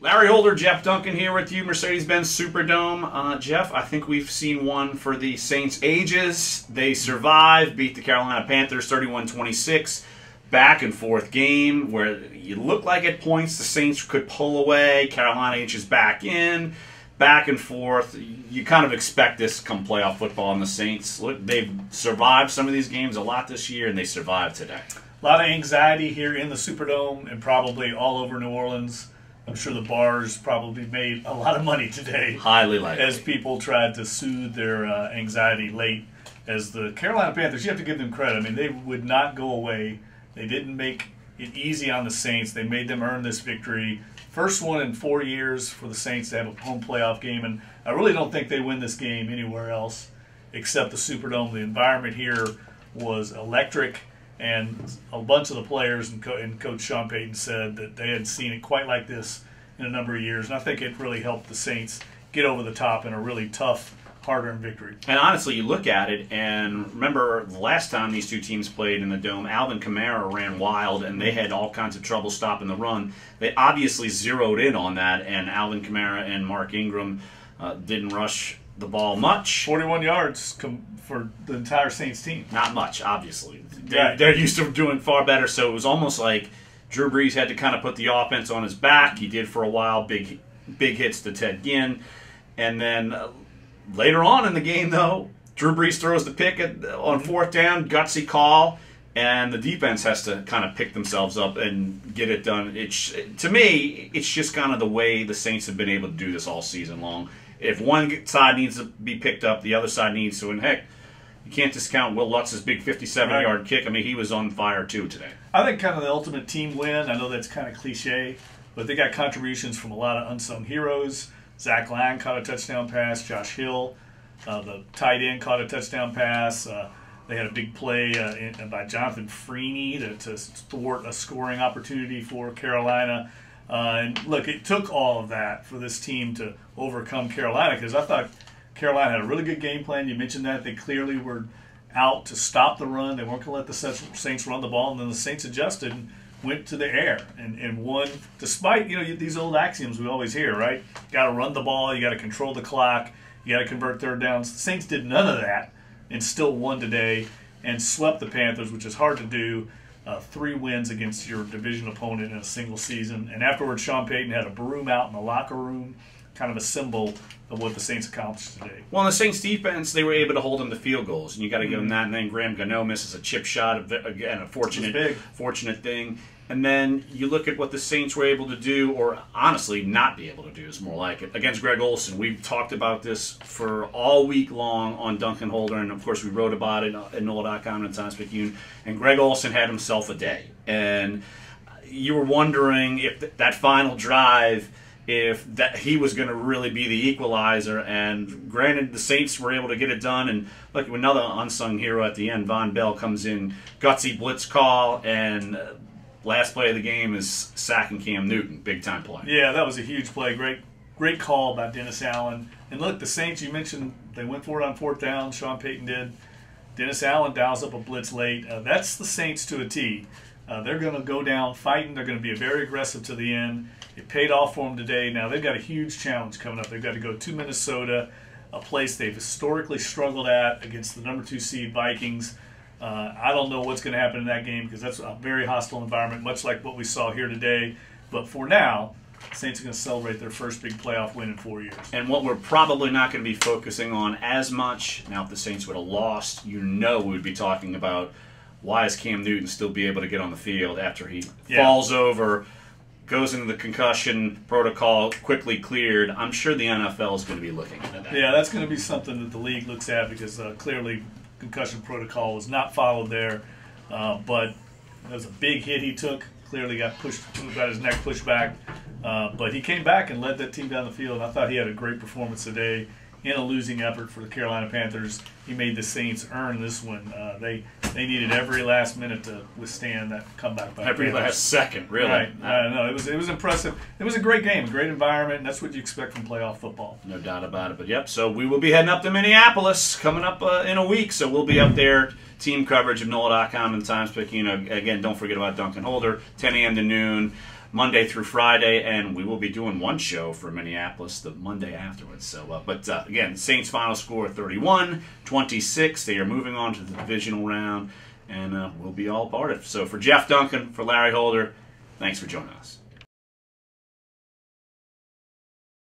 Larry Holder, Jeff Duncan here with you, Mercedes-Benz Superdome. Jeff, I think we've seen one for the Saints ages. They survived, beat the Carolina Panthers 31-26. Back and forth game where you look like at points the Saints could pull away. Carolina inches back in, back and forth. You kind of expect this come playoff football, and the Saints, look, they've survived some of these games a lot this year, and they survived today. A lot of anxiety here in the Superdome and probably all over New Orleans. I'm sure the bars probably made a lot of money today. Highly likely. As people tried to soothe their anxiety late. As the Carolina Panthers, you have to give them credit. I mean, they would not go away. They didn't make it easy on the Saints. They made them earn this victory. First one in 4 years for the Saints to have a home playoff game. And I really don't think they win this game anywhere else except the Superdome. The environment here was electric. And a bunch of the players and Coach Sean Payton said that they hadn't seen it quite like this in a number of years. And I think it really helped the Saints get over the top in a really tough, hard-earned victory. And honestly, you look at it, and remember the last time these two teams played in the Dome, Alvin Kamara ran wild, and they had all kinds of trouble stopping the run. They obviously zeroed in on that, and Alvin Kamara and Mark Ingram didn't rush the ball much. 41 yards for the entire Saints team. Not much, obviously. They're used to doing far better, so it was almost like Drew Brees had to kind of put the offense on his back. He did for a while, big hits to Ted Ginn. And then later on in the game, though, Drew Brees throws the pick on fourth down, gutsy call, and the defense has to kind of pick themselves up and get it done. To me, it's just kind of the way the Saints have been able to do this all season long. If one side needs to be picked up, the other side needs to. And heck, you can't discount Will Lutz's big 57-yard kick. I mean, he was on fire, too, today. I think kind of the ultimate team win. I know that's kind of cliche, but they got contributions from a lot of unsung heroes. Zach Lang caught a touchdown pass. Josh Hill, the tight end, caught a touchdown pass. They had a big play by Jonathan Freeney to thwart a scoring opportunity for Carolina. And look, it took all of that for this team to overcome Carolina, because I thought Carolina had a really good game plan. You mentioned that. They clearly were out to stop the run. They weren't going to let the Saints run the ball, and then the Saints adjusted and went to the air and won, despite these old axioms we always hear, right? You got to run the ball, you got to control the clock, you got to convert third downs. The Saints did none of that and still won today and swept the Panthers, which is hard to do. 3 wins against your division opponent in a single season. And afterwards, Sean Payton had a broom out in the locker room, kind of a symbol of what the Saints accomplished today. Well, in the Saints defense, they were able to hold them to field goals, and you got to give them that. And then Graham Gano misses a chip shot, again, a fortunate thing. And then you look at what the Saints were able to do, or honestly not be able to do is more like it, against Greg Olsen. We've talked about this for all week long on Duncan Holder, and of course we wrote about it at NOLA.com and Times-Picayune. And Greg Olsen had himself a day. And you were wondering if that final drive, if he was going to really be the equalizer. And granted, the Saints were able to get it done. And look, another unsung hero at the end, Von Bell comes in, gutsy blitz call, and last play of the game is sacking Cam Newton. Big-time play. Yeah, that was a huge play. Great call by Dennis Allen. And look, the Saints, you mentioned they went for it on fourth down. Sean Payton did. Dennis Allen dials up a blitz late. That's the Saints to a T. They're going to go down fighting. They're going to be very aggressive to the end. It paid off for them today. Now they've got a huge challenge coming up. They've got to go to Minnesota, a place they've historically struggled at against the number 2 seed Vikings. I don't know what's going to happen in that game, because that's a very hostile environment, much like what we saw here today. But for now, the Saints are going to celebrate their first big playoff win in 4 years. And what we're probably not going to be focusing on as much, now if the Saints would have lost, we would be talking about why is Cam Newton still be able to get on the field after he falls over, goes into the concussion protocol, quickly cleared. I'm sure the NFL is going to be looking at that. Yeah, that's going to be something that the league looks at, because clearly concussion protocol was not followed there, but it was a big hit he took. Clearly got his neck pushed back, but he came back and led that team down the field. And I thought he had a great performance today in a losing effort for the Carolina Panthers. He made the Saints earn this one. They needed every last minute to withstand that comeback by every last second, really. Right. No, it was impressive. It was a great game, a great environment, and that's what you expect from playoff football. No doubt about it. But yep, so we will be heading up to Minneapolis coming up in a week. So we'll be up there. Team coverage of NOLA.com and Times-Picayune. Again, don't forget about Duncan Holder, 10 a.m. to noon. Monday through Friday, and we will be doing one show for Minneapolis the Monday afterwards. So, again, Saints final score 31-26. They are moving on to the divisional round, and we'll be all part of it. So for Jeff Duncan, for Larry Holder, thanks for joining us.